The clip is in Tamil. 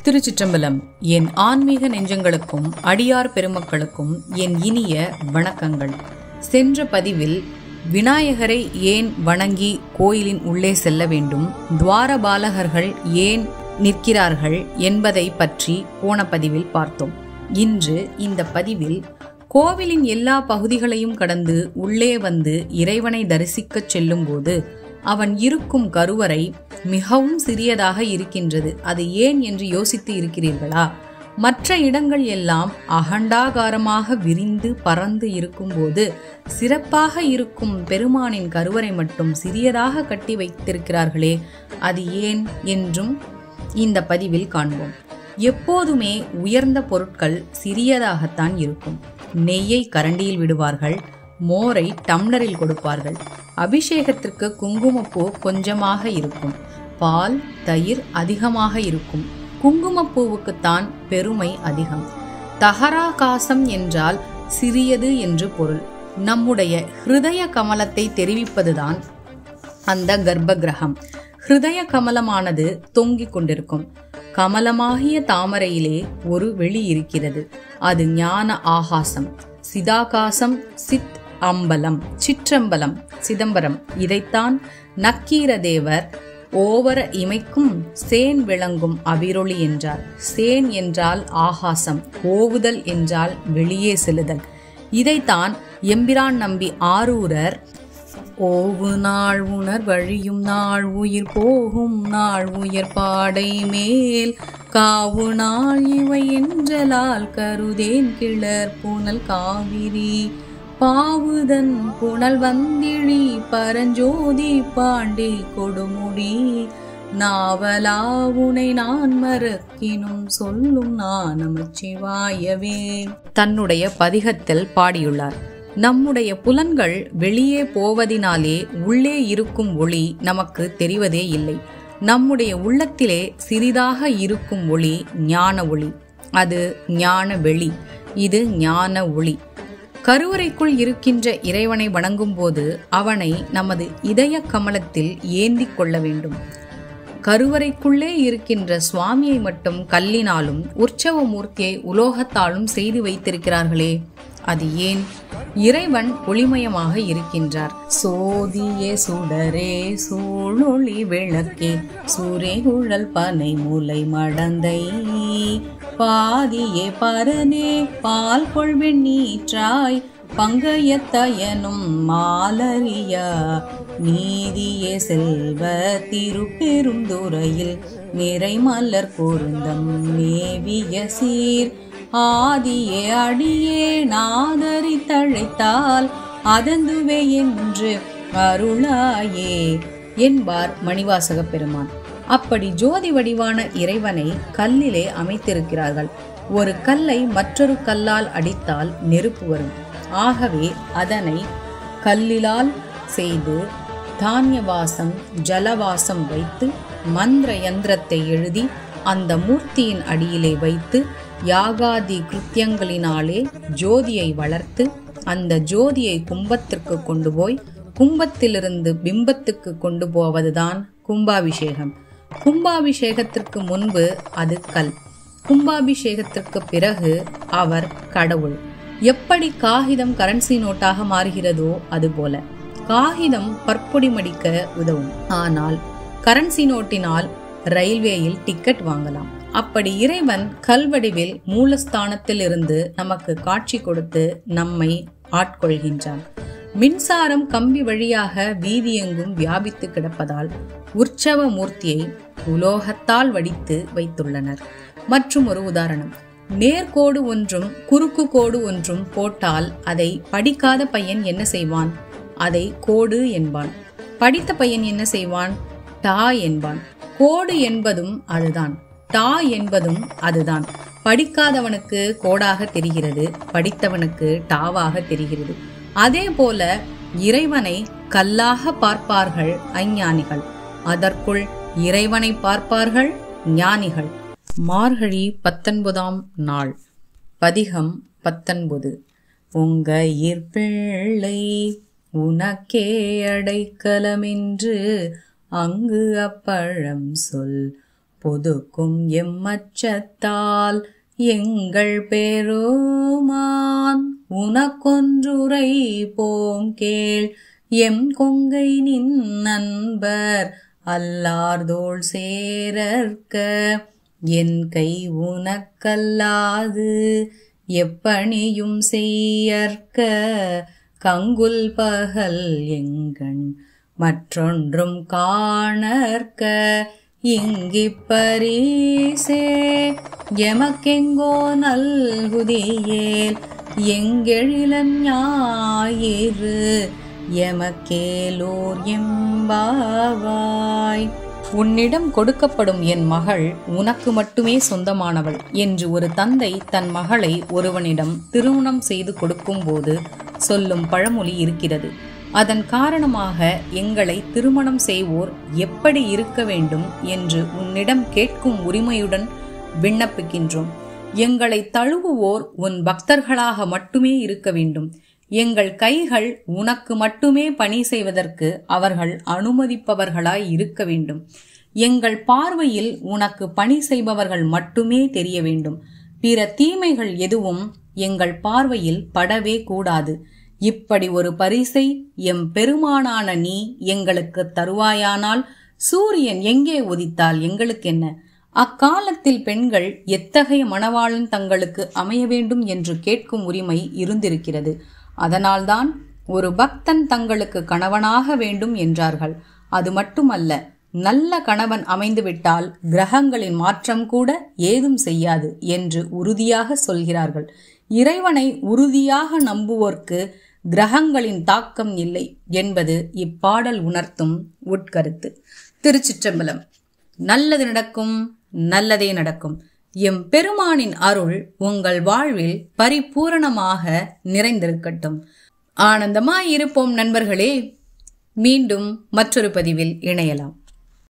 திருச்சிற்றம்பலம். என் ஆன்மீக நெஞ்சங்களுக்கும் அடியார் பெருமக்களுக்கும் என் இனிய வணக்கங்கள். சென்ற பதிவில் விநாயகரை ஏன் வணங்கி கோயிலின் உள்ளே செல்ல வேண்டும், துவாரபாலகர்கள் ஏன் நிற்கிறார்கள் என்பதை பற்றி போன பதிவில் பார்த்தோம். இன்று இந்த பதிவில் கோவிலின் எல்லா பகுதிகளையும் கடந்து உள்ளே வந்து இறைவனை தரிசிக்கச் செல்லும் போது அவன் இருக்கும் கருவறை மிகவும் சிறியதாக இருக்கின்றது. அது ஏன் என்று யோசித்து இருக்கிறீர்களா? மற்ற இடங்கள் எல்லாம் அகண்டாகாரமாக விரிந்து பறந்து இருக்கும்போது சிறப்பாக இருக்கும் பெருமானின் கருவறை மட்டும் சிறியதாக கட்டி வைத்திருக்கிறார்களே, அது ஏன் என்றும் இந்த பதிவில் காண்போம். எப்போதுமே உயர்ந்த பொருட்கள் சிறியதாகத்தான் இருக்கும். நெய்யை கரண்டியில் விடுவார்கள், மோரை டம்ளரில் கொடுப்பார்கள். அபிஷேகத்திற்கு குங்குமப்பூ கொஞ்சமாக இருக்கும், பால் தயிர் அதிகமாக இருக்கும். குங்குமப்பூவுக்குத்தான் பெருமை அதிகம். தகராகாசம் என்றால் சிறியது என்று பொருள். நம்முடைய ஹிருதய கமலத்தை தெரிவிப்பதுதான் அந்த கர்ப்ப கிரகம். ஹிருதய கமலமானது தொங்கிக் கொண்டிருக்கும். கமலமாகிய தாமரையிலே ஒரு வெளி இருக்கிறது, அது ஞான ஆகாசம். சிதாகாசம் சித் அம்பலம், சிற்றம்பலம், சிதம்பரம். இதைத்தான் நக்கீரதேவர் ஓவர இமைக்கும் சேன் விளங்கும் அவிரொளி என்றார். சேன் என்றால் ஆகாசம், ஓவுதல் என்றால் வெளியே செல்லுதல். இதைத்தான் எம்பிரான் நம்பி ஆரூரர் ஓவு நாள் உணர் வழியும் நாள் உயிர் போகும் நாள் உயர் பாடை மேல் காவு நாள் இவை என்றலால் கருதேன் கிளர் புனல் காவிரி பாவுதன் புனல் வந்திழி பரஞ்சோதி பாண்டி கொடுமுடி நாவலா உனை நான் மறக்கினும் சொல்லும் நான் நமச்சிவாயவே தன்னுடைய பதிகத்தில் பாடியுள்ளார். நம்முடைய புலன்கள் வெளியே போவதினாலே உள்ளே இருக்கும் ஒளி நமக்கு தெரிவதே இல்லை. நம்முடைய உள்ளத்திலே சிறிதாக இருக்கும் ஒளி ஞான ஒளி. அது ஞான வெளி, இது ஞான ஒளி. கருவறைக்குள் இருக்கின்ற இறைவனை வணங்கும் போது அவனை நமது இதய கமலத்தில் ஏந்தி கொள்ள வேண்டும். கருவறைக்குள்ளே இருக்கின்ற சுவாமியை மட்டும் கல்லினாலும் உற்சவ மூர்த்தியை உலோகத்தாலும் செய்து வைத்திருக்கிறார்களே, அது ஏன்? இறைவன் ஒளிமயமாக இருக்கின்றார். சோதியே சுடரே சூழொளி விளக்கே சூரே குழல் பனை மூலை மடந்தை பாதியே பரனே பால் கொள்வெண் நீற்றாய் பங்கயத்தயனும் மாலரியா நீதியே செல்வ திருப்பெருந்துறையில் நிறை மலர் பொருந்தம் மேவிய சீர் ஆதியே அடியே நாதரி தழைத்தால் அதந்துவே என்று அருளாயே என்பார் மணிவாசக பெருமான். அப்படி ஜோதி வடிவான இறைவனை கல்லிலே அமைத்திருக்கிறார்கள். ஒரு கல்லை மற்றொரு கல்லால் அடித்தால் நெருப்பு வரும். ஆகவே அதனை கல்லிலால் செய்து தானியவாசம் ஜலவாசம் வைத்து மந்திர யந்திரத்தை எழுதி அந்த மூர்த்தியின் அடியிலே வைத்து யாகாதி கிருத்தியங்களினாலே ஜோதியை வளர்த்து அந்த ஜோதியை கும்பத்திற்கு கொண்டு போய் கும்பத்திலிருந்து பிம்பத்துக்கு கொண்டு போவதுதான் கும்பாபிஷேகம். கும்பாபிஷேகத்திற்கு முன்பு அது கல், கும்பாபிஷேகத்திற்கு பிறகு அவர் கடவுள். எப்படி காகிதம் கரன்சி நோட்டாக மாறுகிறதோ அதுபோல காகிதம் பற்பொடி மடிக்க உதவும். ஆனால் கரன்சி நோட்டினால் ரயில்வேயில் டிக்கெட் வாங்கலாம். அப்படி இறைவன் கல்வடிவில் மூலஸ்தானத்தில் இருந்து நமக்கு காட்சி கொடுத்து நம்மை ஆட்கொள்கின்றான். மின்சாரம் கம்பி வழியாக வீதியெங்கும் வியாபித்து கிடப்பதால் உற்சவ மூர்த்தியை உலோகத்தால் வடித்து வைத்துள்ளனர். மற்றும் ஒரு உதாரணம், நேர்கோடு ஒன்றும் குறுக்கு கோடு ஒன்றும் போட்டால் அதை படிக்காத பையன் என்ன செய்வான்? அதை கோடு என்பான். படித்த பையன் என்ன செய்வான்? டா என்பான். கோடு என்பதும் அதுதான், டா என்பதும் அதுதான். படிக்காதவனுக்கு கோடாக தெரிகிறது, படித்தவனுக்கு டாவாக தெரிகிறது. அதே போல இறைவனை கல்லாக பார்ப்பார்கள் அஞ்ஞானிகள், அதற்குள் இறைவனை பார்ப்பார்கள் ஞானிகள். மார்கழி 19ஆம் நாள். பதிகம் 19. உங்கையிற் பிள்ளை உனக்கே அடைக்கலமென்று அங்கு அப்பழம் சொல் பொதுக்கும் எம்மச்சத்தால் எங்கள் பெருமான் உனக்கொன்றுரை போம் கேள். எம் கொங்கை நின் நண்பர் அல்லார்தோள் சேரற்க என் கை உனக்கல்லாது எப்பணியும் செய்யற்க கங்குல் பகல் எங்கண் மற்றொன்றும் காணற்க இங்கிப்பரிசே எமக்கெங்கோ நல்குதியேல் எங்கெழிலன் ஞாயிறு எமக்கேலோர் எம்பாவாய். உன்னிடம் கொடுக்கப்படும் என் மகள் உனக்கு மட்டுமே சொந்தமானவள் என்று ஒரு தந்தை தன் மகளை ஒருவனிடம் திருமணம் செய்து கொடுக்கும் போது சொல்லும் பழமொழி இருக்கிறது. அதன் காரணமாக எங்களை திருமணம் செய்வோர் எப்படி இருக்க வேண்டும் என்று உன்னிடம் கேட்கும் உரிமையுடன் விண்ணப்பிக்கின்றோம். எங்களை தழுவுவோர் உன் பக்தர்களாக மட்டுமே இருக்க வேண்டும். எங்கள் கைகள் உனக்கு மட்டுமே பணி செய்வதற்கு அவர்கள் அனுமதிப்பவர்களாய் இருக்க வேண்டும். எங்கள் பார்வையில் உனக்கு பணி செய்பவர்கள் மட்டுமே தெரிய வேண்டும். பிற தீமைகள் எதுவும் எங்கள் பார்வையில் படவே கூடாது. இப்படி ஒரு பரிசை எம் பெருமானான நீ எங்களுக்கு தருவாயானால் சூரியன் எங்கே உதித்தால் எங்களுக்கென்ன? அக்காலத்தில் பெண்கள் எத்தகைய மணவாளன் தங்களுக்கு அமைய வேண்டும் என்று கேட்கும் உரிமை இருந்திருக்கிறது. அதனால்தான் ஒரு பக்தன் தங்களுக்கு கணவனாக வேண்டும் என்றார்கள். அது மட்டுமல்ல, நல்ல கணவன் அமைந்துவிட்டால் கிரகங்களின் மாற்றம் கூட ஏதும் செய்யாது என்று உறுதியாக சொல்கிறார்கள். இறைவனை உறுதியாக நம்புவோர்க்கு கிரகங்களின் தாக்கம் இல்லை என்பது இப்பாடல் உணர்த்தும் உட்கருத்து. திருச்சிற்றம்பலம். நல்லது நடக்கும், நல்லதே நடக்கும். எம் பெருமானின் அருள் உங்கள் வாழ்வில் பரிபூரணமாக நிறைந்திருக்கட்டும். ஆனந்தமாயிருப்போம் நண்பர்களே. மீண்டும் மற்றொரு பதிவில் இணையலாம்.